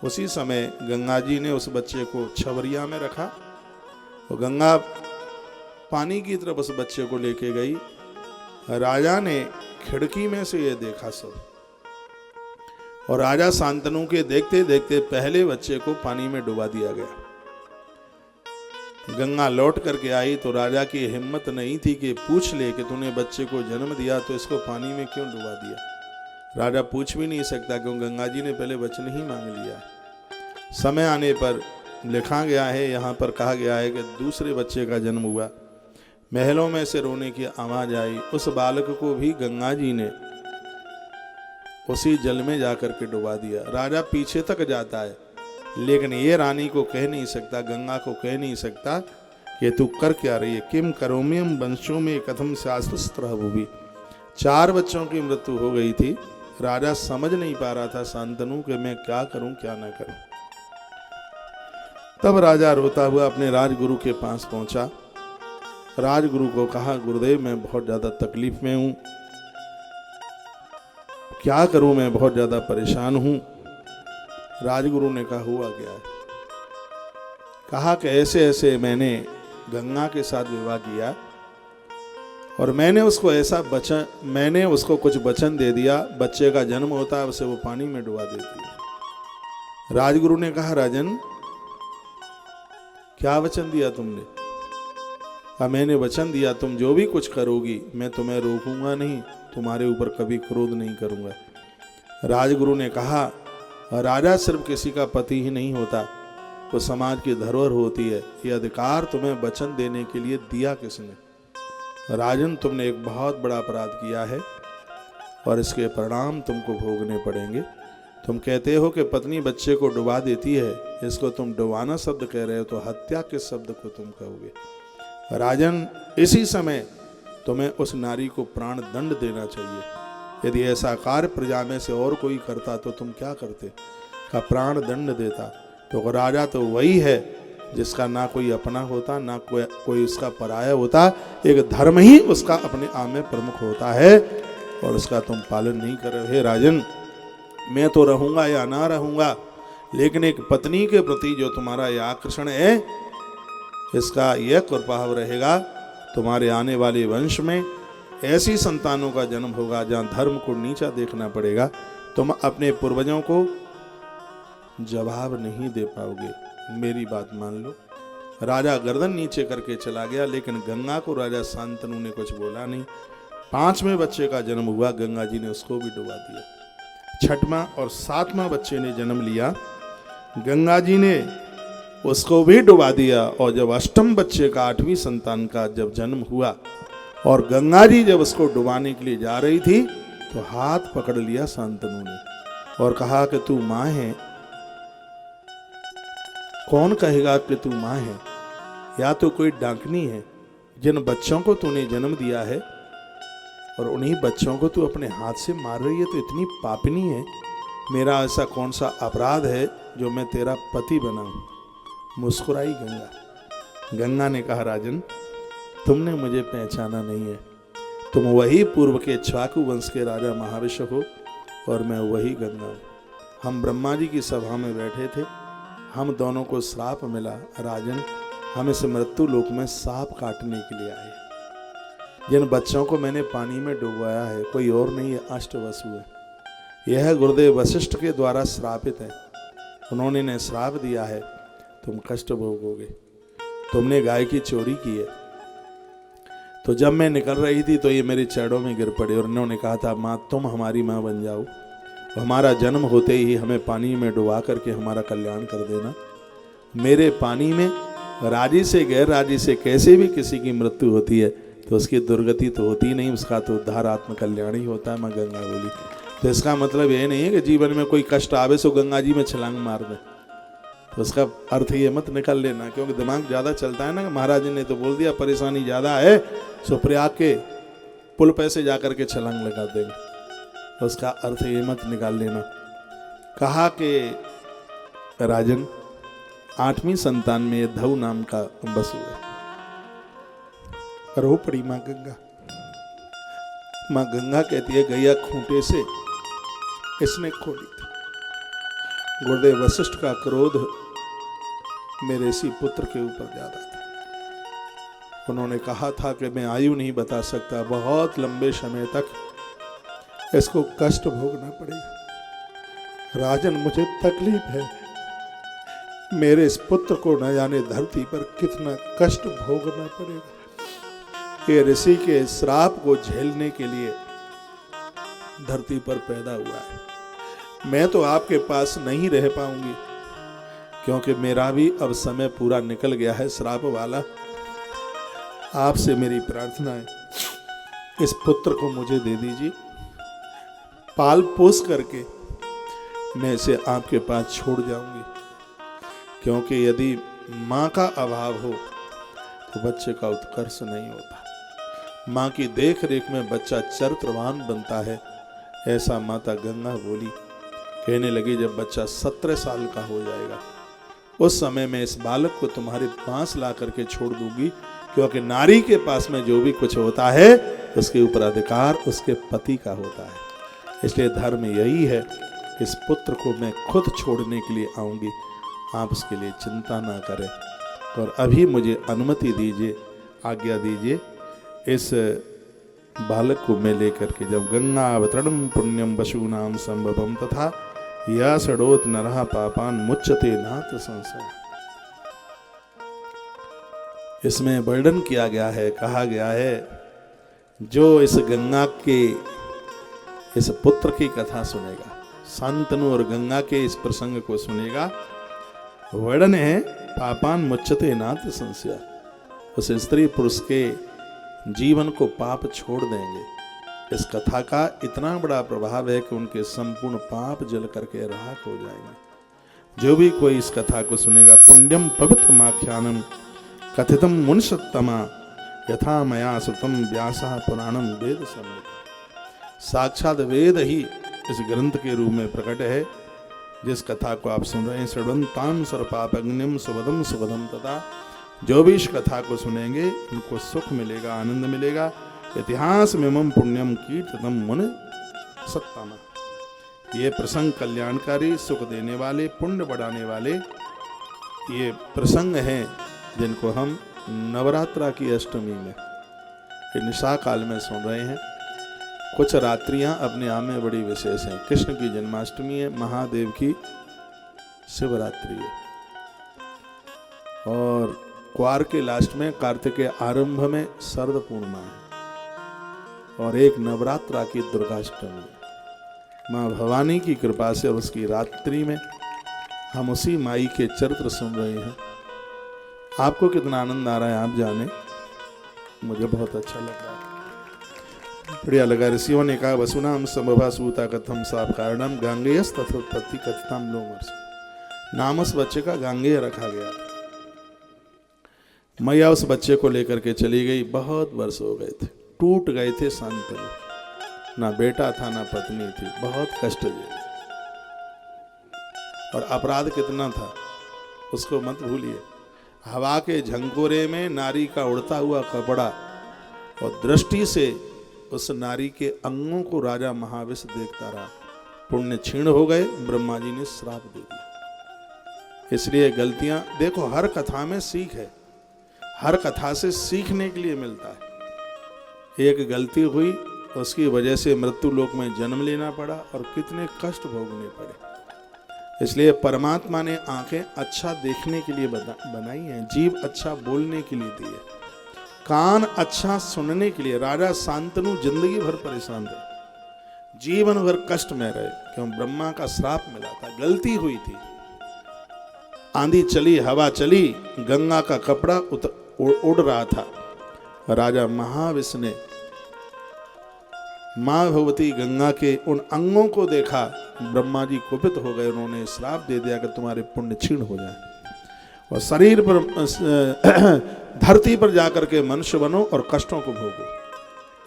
उसी समय गंगा जी ने उस बच्चे को छवरिया में रखा। तो गंगा पानी की तरफ उस बच्चे को लेके गई। राजा ने खिड़की में से ये देखा सब, और राजा शांतनु के देखते देखते पहले बच्चे को पानी में डुबा दिया गया। गंगा लौट करके आई तो राजा की हिम्मत नहीं थी कि पूछ ले कि तूने बच्चे को जन्म दिया तो इसको पानी में क्यों डुबा दिया। राजा पूछ भी नहीं सकता क्यों, गंगा जी ने पहले वचन ही मांग लिया। समय आने पर लिखा गया है, यहाँ पर कहा गया है कि दूसरे बच्चे का जन्म हुआ, महलों में से रोने की आवाज आई, उस बालक को भी गंगा जी ने उसी जल में जाकर के डुबा दिया। राजा पीछे तक जाता है, लेकिन ये रानी को कह नहीं सकता, गंगा को कह नहीं सकता कि तू कर क्या रही है। किम करोम्यम वंशों में कथम शास्त्र भूवि। 4 बच्चों की मृत्यु हो गई थी। राजा समझ नहीं पा रहा था शांतनु कि मैं क्या करूं क्या ना करूं। तब राजा रोता हुआ अपने राजगुरु के पास पहुंचा। राजगुरु को कहा, गुरुदेव मैं बहुत ज्यादा तकलीफ में हूं, क्या करूं, मैं बहुत ज्यादा परेशान हूं। राजगुरु ने कहा, हुआ क्या है? कहा कि ऐसे ऐसे मैंने गंगा के साथ विवाह किया और मैंने उसको कुछ वचन दे दिया, बच्चे का जन्म होता है उसे वो पानी में डुबा देती है। राजगुरु ने कहा, राजन क्या वचन दिया तुमने? मैंने वचन दिया तुम जो भी कुछ करोगी मैं तुम्हें रोकूंगा नहीं, तुम्हारे ऊपर कभी क्रोध नहीं करूंगा। राजगुरु ने कहा, राजा सिर्फ किसी का पति ही नहीं होता, वो समाज की धरोहर होती है। ये अधिकार तुम्हें वचन देने के लिए दिया किसने? राजन तुमने एक बहुत बड़ा अपराध किया है और इसके परिणाम तुमको भोगने पड़ेंगे। तुम कहते हो कि पत्नी बच्चे को डुबा देती है, इसको तुम डुबाना शब्द कह रहे हो, तो हत्या के शब्द को तुम कहोगे। राजन इसी समय तुम्हें उस नारी को प्राण दंड देना चाहिए। यदि ऐसा कार्य प्रजा में से और कोई करता तो तुम क्या करते? का प्राण दंड देता। तो राजा तो वही है जिसका ना कोई अपना होता ना कोई उसका पराया होता, एक धर्म ही उसका अपने आप में प्रमुख होता है और उसका तुम पालन नहीं कर रहे। राजन मैं तो रहूंगा या ना रहूंगा, लेकिन एक पत्नी के प्रति जो तुम्हारा यह आकर्षण है, इसका यह कुप्रभाव रहेगा, तुम्हारे आने वाले वंश में ऐसी संतानों का जन्म होगा जहां धर्म को नीचा देखना पड़ेगा। तुम अपने पूर्वजों को जवाब नहीं दे पाओगे, मेरी बात मान लो। राजा गर्दन नीचे करके चला गया, लेकिन गंगा को राजा शांतनु ने कुछ बोला नहीं। 5वें बच्चे का जन्म हुआ, गंगा जी ने उसको भी डुबा दिया। 6वां और 7वां बच्चे ने जन्म लिया, गंगा जी ने उसको भी डुबा दिया। और जब 8वें बच्चे का 8वीं संतान का जब जन्म हुआ और गंगा जी जब उसको डुबाने के लिए जा रही थी, तो हाथ पकड़ लिया शांतनु ने और कहा कि तू मां है। कौन कहेगा कि तू मां है? या तो कोई डांकनी है। जिन बच्चों को तूने जन्म दिया है और उन्हीं बच्चों को तू अपने हाथ से मार रही है, तो इतनी पापिनी है। मेरा ऐसा कौन सा अपराध है जो मैं तेरा पति बनाऊं? मुस्कुराई गंगा। गंगा ने कहा, राजन तुमने मुझे पहचाना नहीं है, तुम वही पूर्व के इक्ष्वाकु वंश के राजा महाविष्णु हो और मैं वही गंगा हूँ। हम ब्रह्मा जी की सभा में बैठे थे, हम दोनों को श्राप मिला। राजन हम इस मृत्यु लोक में सांप काटने के लिए आए। जिन बच्चों को मैंने पानी में डुबाया है कोई और नहीं है, अष्टवसु है। यह गुरुदेव वशिष्ठ के द्वारा श्रापित है। उन्होंने ने श्राप दिया है, तुम कष्ट भोगोगे। तुमने गाय की चोरी की है। तो जब मैं निकल रही थी तो ये मेरे चरणों में गिर पड़े और उन्होंने कहा था, माँ तुम हमारी माँ बन जाओ, हमारा जन्म होते ही हमें पानी में डुबा करके हमारा कल्याण कर देना। मेरे पानी में राजी से गैर राजी से कैसे भी किसी की मृत्यु होती है तो उसकी दुर्गति तो होती नहीं, उसका तो उद्धार आत्म कल्याण ही होता है। माँ गंगा बोली। तो इसका मतलब ये नहीं है कि जीवन में कोई कष्ट आवे सो गंगा जी में छलांग मार दे। तो उसका अर्थ ये मत निकल लेना, क्योंकि दिमाग ज़्यादा चलता है ना। महाराज जी ने तो बोल दिया परेशानी ज़्यादा है, सो प्रयाग के पुल पे से जाकर के छलांग लगा देंगे। तो उसका अर्थ ये मत निकाल लेना। कहा कि राजन 8वीं संतान में धऊ नाम का बसु है। रो पड़ी माँ गंगा। माँ गंगा कहती है, गैया खूंटे से इसने खोली थी। गुरुदेव वशिष्ठ का क्रोध मेरे इसी पुत्र के ऊपर ज्यादा था। उन्होंने कहा था कि मैं आयु नहीं बता सकता, बहुत लंबे समय तक इसको कष्ट भोगना पड़ेगा। राजन मुझे तकलीफ है, मेरे इस पुत्र को न जाने धरती पर कितना कष्ट भोगना पड़ेगा। ये ऋषि के श्राप को झेलने के लिए धरती पर पैदा हुआ है। मैं तो आपके पास नहीं रह पाऊंगी, क्योंकि मेरा भी अब समय पूरा निकल गया है श्राप वाला। आपसे मेरी प्रार्थना है, इस पुत्र को मुझे दे दीजिए, पाल पोस करके मैं इसे आपके पास छोड़ जाऊंगी। क्योंकि यदि माँ का अभाव हो तो बच्चे का उत्कर्ष नहीं होता। माँ की देख रेख में बच्चा चरित्रवान बनता है, ऐसा माता गंगा बोली। कहने लगी, जब बच्चा 17 साल का हो जाएगा उस समय मैं इस बालक को तुम्हारे पास ला करके छोड़ दूंगी, क्योंकि नारी के पास में जो भी कुछ होता है उसके ऊपर अधिकार उसके पति का होता है। इसलिए धर्म यही है, इस पुत्र को मैं खुद छोड़ने के लिए आऊंगी, आप उसके लिए चिंता ना करें। और अभी मुझे अनुमति दीजिए, आज्ञा दीजिए, इस बालक को मैं लेकर के जब गंगा अवतरणम पुण्यम पशूनाम संभवम तथा या सड़ोत नरहा पापान मुच्यते नाथ संशय। इसमें वर्णन किया गया है, कहा गया है, जो इस गंगा के इस पुत्र की कथा सुनेगा, शांतनु और गंगा के इस प्रसंग को सुनेगा, वर्णन है पापान मुच्यते नाथ संशय। उस स्त्री पुरुष के जीवन को पाप छोड़ देंगे। इस कथा का इतना बड़ा प्रभाव है कि उनके संपूर्ण पाप जल करके राख हो जाएंगे। जो भी कोई इस कथा को सुनेगा, पुण्यम पवित्रमाख्यानम कथितम मुनिषत्तमा यथा मया श्रुतम व्यासः पुराणम वेद सम्यक्। साक्षात वेद ही इस ग्रंथ के रूप में प्रकट है। जिस कथा को आप सुन रहे हैं, श्रवन्ताम सर्वपापग्निम सुभदम सुभदम तथा, जो भी इस कथा को सुनेंगे उनको सुख मिलेगा, आनंद मिलेगा। इतिहास में मम पुण्यम कीर्तनम मुनि सत्तमा। ये प्रसंग कल्याणकारी, सुख देने वाले, पुण्य बढ़ाने वाले ये प्रसंग हैं, जिनको हम नवरात्रा की अष्टमी में निशा काल में सुन रहे हैं। कुछ रात्रियां अपने आप में बड़ी विशेष हैं। कृष्ण की जन्माष्टमी है, महादेव की शिवरात्रि है, और क्वार के लास्ट में, कार्तिक के आरंभ में शरद पूर्णिमा है, और एक नवरात्रा की दुर्गाष्टमी है। माँ भवानी की कृपा से और उसकी रात्रि में हम उसी माई के चरित्र सुन रहे हैं। आपको कितना आनंद आ रहा है आप जाने, मुझे बहुत अच्छा लग रहा है, बढ़िया लगा। ऋषियों ने कहा, वसुनाम संभवा सूता कथम साप कारणम गांगेयस तथोत्पत्ति कथताम लोमर्ष। नाम उस बच्चे का गांगेय रखा गया। मैया उस बच्चे को लेकर के चली गई। बहुत वर्ष हो गए थे, टूट गए थे शांतनु, ना बेटा था ना पत्नी थी, बहुत कष्ट दिए। और अपराध कितना था उसको मत भूलिए। हवा के झंकोरे में नारी का उड़ता हुआ कपड़ा, और दृष्टि से उस नारी के अंगों को राजा महाविष देखता रहा। पुण्य क्षीण हो गए, ब्रह्मा जी ने श्राप दे दिया। इसलिए गलतियां देखो, हर कथा में सीख है, हर कथा से सीखने के लिए मिलता है। एक गलती हुई, उसकी वजह से मृत्यु लोक में जन्म लेना पड़ा और कितने कष्ट भोगने पड़े। इसलिए परमात्मा ने आंखें अच्छा देखने के लिए बनाई हैं, जीभ अच्छा बोलने के लिए दी है, कान अच्छा सुनने के लिए। राजा शांतनु जिंदगी भर परेशान रहे, जीवन भर कष्ट में रहे, क्यों? ब्रह्मा का श्राप मिला था, गलती हुई थी। आंधी चली, हवा चली, गंगा का कपड़ा उड़ रहा था। राजा महाविष ने मां भगवती गंगा के उन अंगों को देखा, ब्रह्मा जी कुपित हो गए। उन्होंने श्राप दे दिया कि तुम्हारे पुण्य क्षीण हो जाए, और शरीर पर धरती पर जाकर के मनुष्य बनो और कष्टों को भोगो।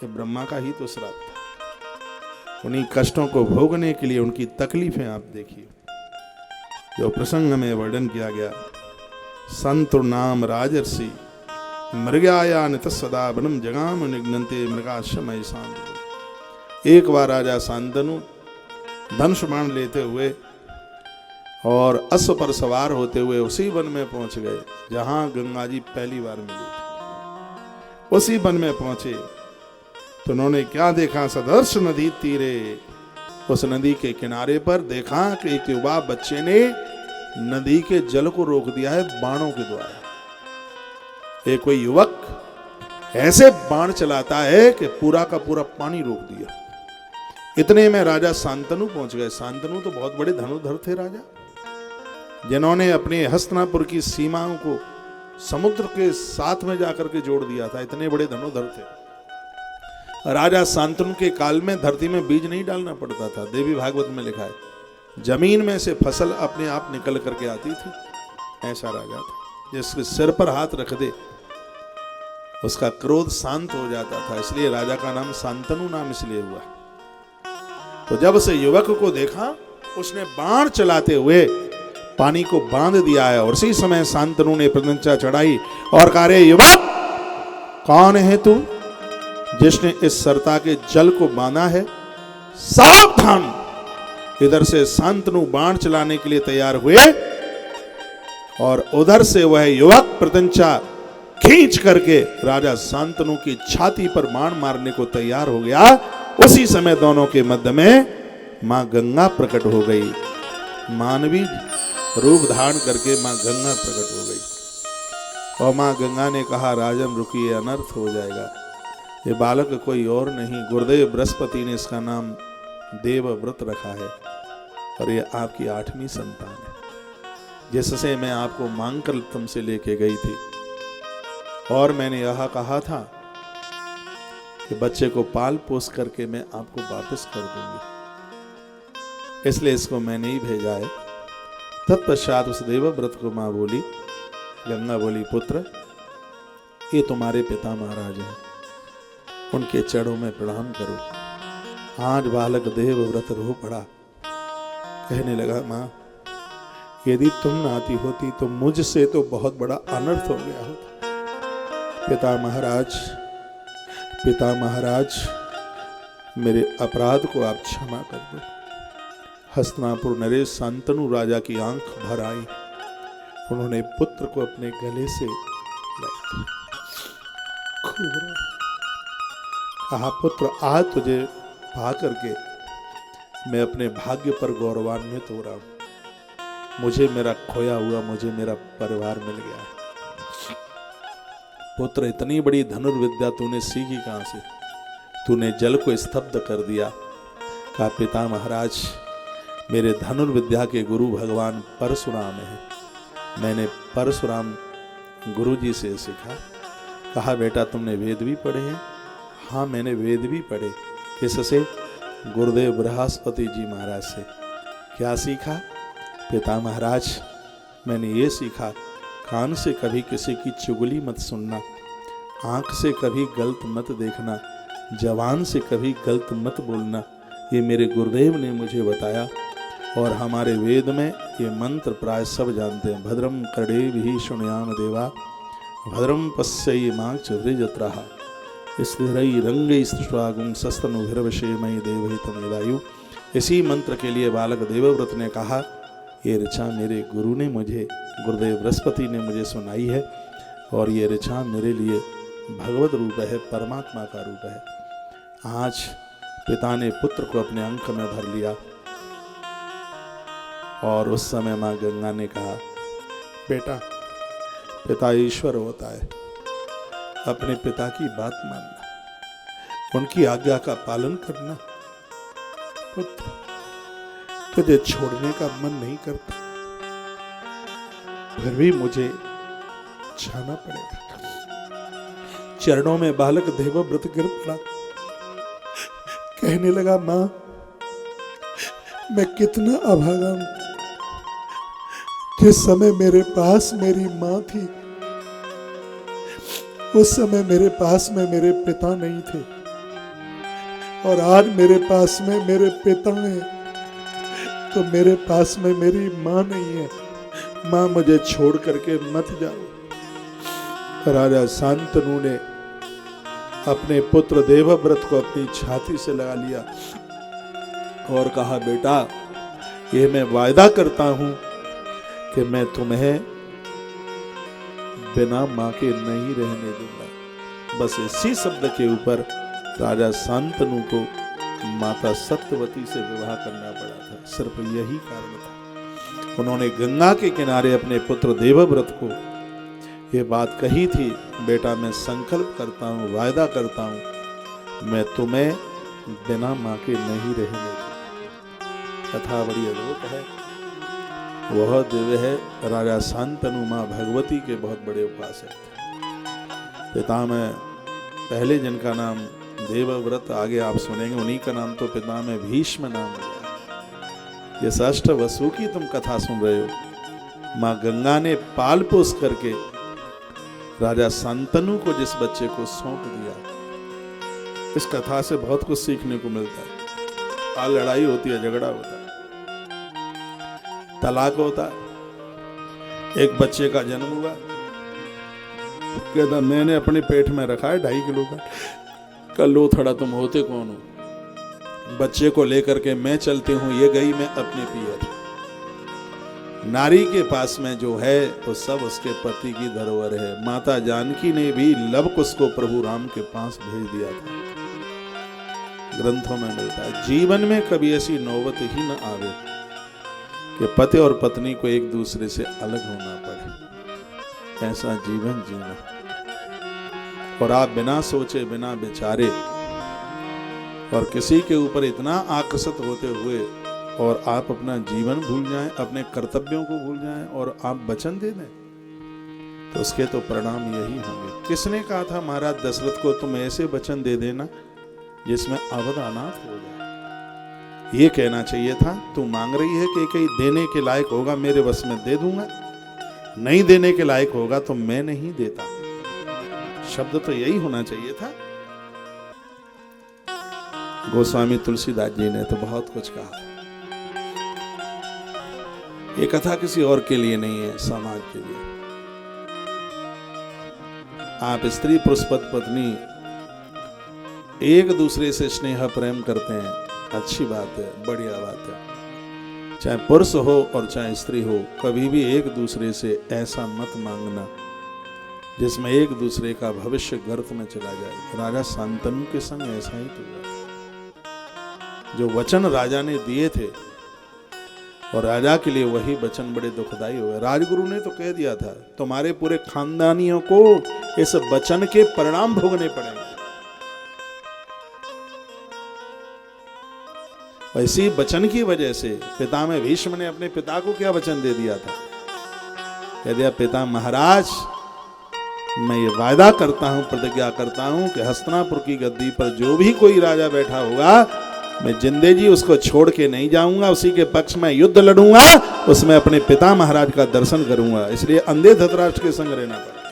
ये ब्रह्मा का ही तो श्राप था। उन्हीं कष्टों को भोगने के लिए उनकी तकलीफें आप देखिए, जो प्रसंग में वर्णन किया गया। संतुर नाम राजर्षि मृगाया नित सदा वनम जगाम निघ्नते मृगाश्रमय शांत। एक बार राजा शांतनु धनुष बाण लेते हुए और अश्व पर सवार होते हुए उसी वन में पहुंच गए जहां गंगा जी पहली बार मिली थी। उसी वन में पहुंचे तो उन्होंने क्या देखा? सदर्श नदी तीरे, उस नदी के किनारे पर देखा कि एक युवा बच्चे ने नदी के जल को रोक दिया है बाणों के द्वारा। एक कोई युवक ऐसे बाण चलाता है कि पूरा का पूरा पानी रोक दिया। इतने में राजा शांतनु पहुंच गए। शांतनु तो बहुत बड़े धनुर्धर थे राजा, जिन्होंने अपने हस्तिनापुर की सीमाओं को समुद्र के साथ में जाकर के जोड़ दिया था, इतने बड़े धनुर्धर थे। राजा शांतनु के काल में धरती में बीज नहीं डालना पड़ता था, देवी भागवत में लिखा है। जमीन में से फसल अपने आप निकल करके आती थी। ऐसा राजा था, जिसके सिर पर हाथ रख दे उसका क्रोध शांत हो जाता था, इसलिए राजा का नाम शांतनु नाम इसलिए हुआ। तो जब उस युवक को देखा, उसने बाण चलाते हुए पानी को बांध दिया है, और उसी समय शांतनु ने प्रत्यंचा चढ़ाई और कहा, रे युवक, कौन है तू जिसने इस सरता के जल को बांधा है? सावधान! इधर से शांतनु बाण चलाने के लिए तैयार हुए और उधर से वह युवक प्रत्यंचा खींच करके राजा शांतनु की छाती पर बाण मारने को तैयार हो गया। उसी समय दोनों के मध्य में मां गंगा प्रकट हो गई। मानवी रूप धारण करके मां गंगा प्रकट हो गई और मां गंगा ने कहा, राजन रुकिए, अनर्थ हो जाएगा। ये बालक कोई और नहीं, गुरुदेव बृहस्पति ने इसका नाम देवव्रत रखा है और ये आपकी 8वीं संतान है, जिससे मैं आपको मांगकर तुमसे लेके गई थी। और मैंने यह कहा था कि बच्चे को पाल पोस करके मैं आपको वापस कर दूंगी, इसलिए इसको मैंने ही भेजा है। तत्पश्चात उस देवव्रत को मां बोली, गंगा बोली, पुत्र, ये तुम्हारे पिता महाराज हैं, उनके चरणों में प्रणाम करो। आज बालक देवव्रत रो पड़ा, कहने लगा, मां, यदि तुम ना आती होती तो मुझसे तो बहुत बड़ा अनर्थ हो गया होता। पिता महाराज, मेरे अपराध को आप क्षमा कर दो। हस्तिनापुर नरेश शांतनु राजा की आंख भर आई। उन्होंने पुत्र को अपने गले से खूब कहा, पुत्र, आज तुझे पा करके मैं अपने भाग्य पर गौरवान्वित हो रहा हूं। मुझे मेरा खोया हुआ, मुझे मेरा परिवार मिल गया। पुत्र, इतनी बड़ी धनुर्विद्या तूने सीखी कहां से? तूने जल को स्तब्ध कर दिया। कहा, पिता महाराज, मेरे धनुर्विद्या के गुरु भगवान परशुराम हैं। मैंने परशुराम गुरु जी से सीखा। कहा, बेटा, तुमने वेद भी पढ़े हैं? हाँ, मैंने वेद भी पढ़े। किससे? गुरुदेव बृहस्पति जी महाराज से। क्या सीखा? पिता महाराज, मैंने ये सीखा, कान से कभी किसी की चुगली मत सुनना, आंख से कभी गलत मत देखना, जवान से कभी गलत मत बोलना। ये मेरे गुरुदेव ने मुझे बताया और हमारे वेद में ये मंत्र प्राय सब जानते हैं। भद्रम कर्णेभिः शृणुयाम देवा, भद्रम पश्येमाक्ष वृजत्राः, स्थिरैरङ्गैस्तुष्ट्वागुं सस्तनुभिर्विषेमहि देवहितमेदायु। इसी मंत्र के लिए बालक देवव्रत ने कहा, ये ऋचा मेरे गुरु ने मुझे, गुरुदेव बृहस्पति ने मुझे सुनाई है और ये ऋचा मेरे लिए भगवत रूप है, परमात्मा का रूप है। आज पिता ने पुत्र को अपने अंक में भर लिया और उस समय मां गंगा ने कहा, बेटा, पिता ईश्वर होता है, अपने पिता की बात मानना, उनकी आज्ञा का पालन करना। पुत्र, तुझे छोड़ने का मन नहीं करता, फिर भी मुझे जाना पड़ेगा। चरणों में बालक देवव्रत गिर पड़ा, कहने लगा, मां, मैं कितना अभागा हूं। जिस समय मेरे पास मेरी मां थी, उस समय मेरे पास में मेरे पिता नहीं थे, और आज मेरे पास में मेरे पिता हैं, तो मेरे पास में मेरी मां नहीं है। मां, मुझे छोड़ करके मत जाओ। राजा शांतनु ने अपने पुत्र देवव्रत को अपनी छाती से लगा लिया और कहा, बेटा, ये मैं वायदा करता हूं कि मैं तुम्हें बिना मां के नहीं रहने दूंगा। बस इसी शब्द के ऊपर राजा शांतनु को माता सत्यवती से विवाह करना पड़ा था। सिर्फ यही कारण था। उन्होंने गंगा के किनारे अपने पुत्र देवव्रत को ये बात कही थी, बेटा, मैं संकल्प करता हूँ, वायदा करता हूँ, मैं तुम्हें बिना मां के नहीं रहने दूंगा। कथा बड़ी अद्भुत है। वह दिव्य है। राजा शांतनु माँ भगवती के बहुत बड़े उपासक थे। पिता में पहले जिनका नाम देवव्रत, आगे आप सुनेंगे, उन्हीं का नाम तो पिता में भीष्म नाम हुआ। ये षष्ठ वसु की तुम कथा सुन रहे हो। माँ गंगा ने पाल पोस करके राजा शांतनु को जिस बच्चे को सौंप दिया, इस कथा से बहुत कुछ सीखने को मिलता है। लड़ाई होती है, झगड़ा होता है, तलाक होता है। एक बच्चे का जन्म हुआ, कहता मैंने अपने पेट में रखा है 2.5 किलो का। कल लो थड़ा तुम होते कौन हो? बच्चे को लेकर के मैं चलती हूं, ये गई मैं अपने पियर। नारी के पास में जो है वो सब उसके पति की धरोहर है। माता जानकी ने भी लव कुश को प्रभु राम के पास भेज दिया था। ग्रंथों में मिलता है। जीवन में कभी ऐसी नौबत ही न आवे कि पति और पत्नी को एक दूसरे से अलग होना पड़े। ऐसा जीवन जीना, और आप बिना सोचे बिना विचारे और किसी के ऊपर इतना आकर्षित होते हुए और आप अपना जीवन भूल जाएं, अपने कर्तव्यों को भूल जाएं और आप वचन दे दें, तो उसके तो परिणाम यही होंगे। किसने कहा था महाराज दशरथ को तुम ऐसे वचन दे देना जिसमें अवध अनाथ हो जाए? ये कहना चाहिए था तू मांग रही है कि कहीं देने के लायक होगा मेरे बस में दे दूंगा, नहीं देने के लायक होगा तो मैं नहीं देता। शब्द तो यही होना चाहिए था। गोस्वामी तुलसीदास जी ने तो बहुत कुछ कहा। ये कथा किसी और के लिए नहीं है, समाज के लिए। आप स्त्री पुरुष पत्नी एक दूसरे से स्नेह प्रेम करते हैं, अच्छी बात है, बढ़िया बात है। चाहे पुरुष हो और चाहे स्त्री हो, कभी भी एक दूसरे से ऐसा मत मांगना जिसमें एक दूसरे का भविष्य गर्त में चला जाए। राजा शांतनु के संग ऐसा ही तो हुआ। जो वचन राजा ने दिए थे और राजा के लिए वही वचन बड़े दुखदाई हुए। राजगुरु ने तो कह दिया था तुम्हारे पूरे खानदानियों को इस वचन के परिणाम भोगने पड़ेंगे। इसी वचन की वजह से पिता में भीष्म ने अपने पिता को क्या वचन दे दिया था? कह दिया पिता महाराज मैं ये वायदा करता हूं, प्रतिज्ञा करता हूं कि हस्तिनापुर की गद्दी पर जो भी कोई राजा बैठा होगा मैं जिंदे जी उसको छोड़ के नहीं जाऊंगा, उसी के पक्ष में युद्ध लड़ूंगा, उसमें अपने पिता महाराज का दर्शन करूंगा। इसलिए अंधे धृतराष्ट्र के संग रहना पड़ा,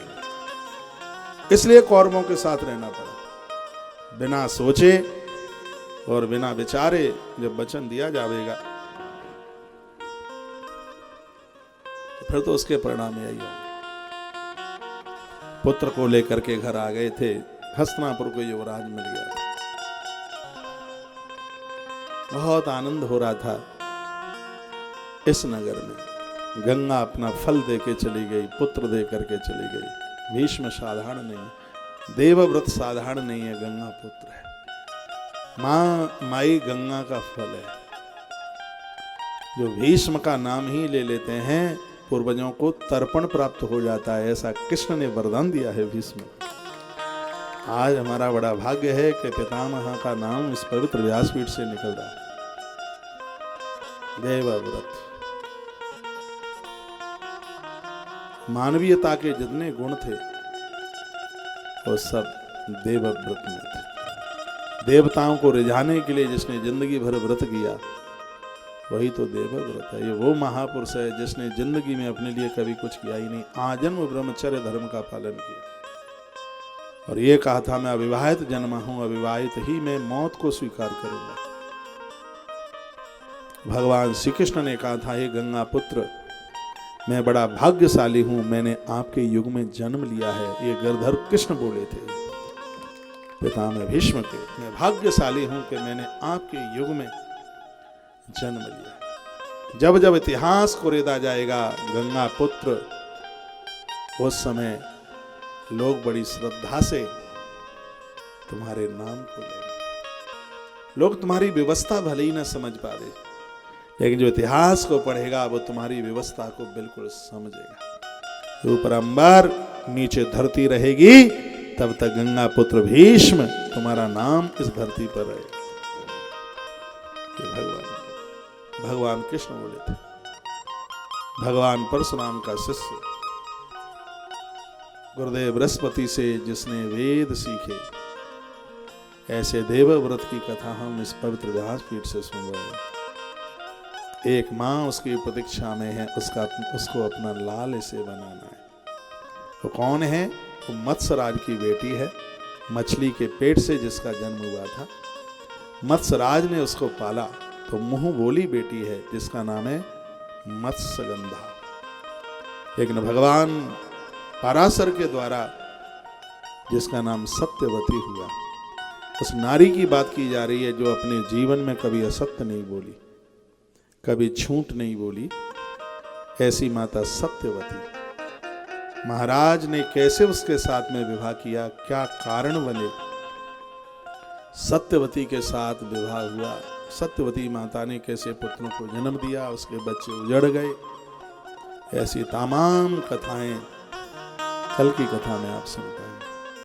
इसलिए कौरवों के साथ रहना पड़ा। बिना सोचे और बिना विचारे जब वचन दिया जाएगा तो फिर तो उसके परिणाम यही होंगे। पुत्र को लेकर के घर आ गए थे, हस्तिनापुर को युवराज मिल गया था। बहुत आनंद हो रहा था इस नगर में। गंगा अपना फल देके चली गई, पुत्र दे करके चली गई। भीष्म साधारण नहीं, देवव्रत साधारण नहीं है, गंगा पुत्र है। माई गंगा का फल है। जो भीष्म का नाम ही ले लेते हैं पूर्वजों को तर्पण प्राप्त हो जाता है, ऐसा कृष्ण ने वरदान दिया है भीष्म। आज हमारा बड़ा भाग्य है कि पितामह का नाम इस पवित्र व्यासपीठ से निकल रहा है। देवव्रत, मानवीयता के जितने गुण थे वो सब देवव्रत में थे। देवताओं को रिझाने के लिए जिसने जिंदगी भर व्रत किया वही तो देवव्रत है। ये वो महापुरुष है जिसने जिंदगी में अपने लिए कभी कुछ किया ही नहीं, आजन्म ब्रह्मचर्य धर्म का पालन किया और ये कहा था मैं अविवाहित जन्मा हूं, अविवाहित ही मैं मौत को स्वीकार करूंगा। भगवान श्री कृष्ण ने कहा था हे गंगा पुत्र मैं बड़ा भाग्यशाली हूं, मैंने आपके युग में जन्म लिया है। ये गिरधर कृष्ण बोले थे पिता में भीष्म के, मैं भाग्यशाली हूं कि मैंने आपके युग में जन्म लिया। जब जब इतिहास को रेदा जाएगा गंगा पुत्र, उस समय लोग बड़ी श्रद्धा से तुम्हारे नाम को लेंगे। लोग तुम्हारी व्यवस्था भले ही न समझ पावे, लेकिन जो इतिहास को पढ़ेगा वो तुम्हारी व्यवस्था को बिल्कुल समझेगा। ऊपर अंबर नीचे धरती रहेगी, तब तक गंगा पुत्र भीष्म तुम्हारा नाम इस धरती पर रहेगा। ये भगवान कृष्ण बोले थे। भगवान परशुराम का शिष्य, गुरुदेव बृहस्पति से जिसने वेद सीखे, ऐसे देवव्रत की कथा हम इस पवित्र व्यासपीठ से सुन रहे हैं। एक माँ उसकी प्रतीक्षा में है, उसको अपना लाल इसे बनाना है। वो कौन है? वो मत्स्यराज की बेटी है, मछली के पेट से जिसका जन्म हुआ था। मत्स्यराज ने उसको पाला तो मुंह बोली बेटी है जिसका नाम है मत्स्यगंधा। लेकिन भगवान पराशर के द्वारा जिसका नाम सत्यवती हुआ, उस नारी की बात की जा रही है जो अपने जीवन में कभी असत्य नहीं बोली, कभी झूठ नहीं बोली। ऐसी माता सत्यवती, महाराज ने कैसे उसके साथ में विवाह किया, क्या कारण बने, सत्यवती के साथ विवाह हुआ, सत्यवती माता ने कैसे पुत्रों को जन्म दिया, उसके बच्चे उजड़ गए। ऐसी तमाम कथाएं कल की कथा में आप सुन पाएंगे।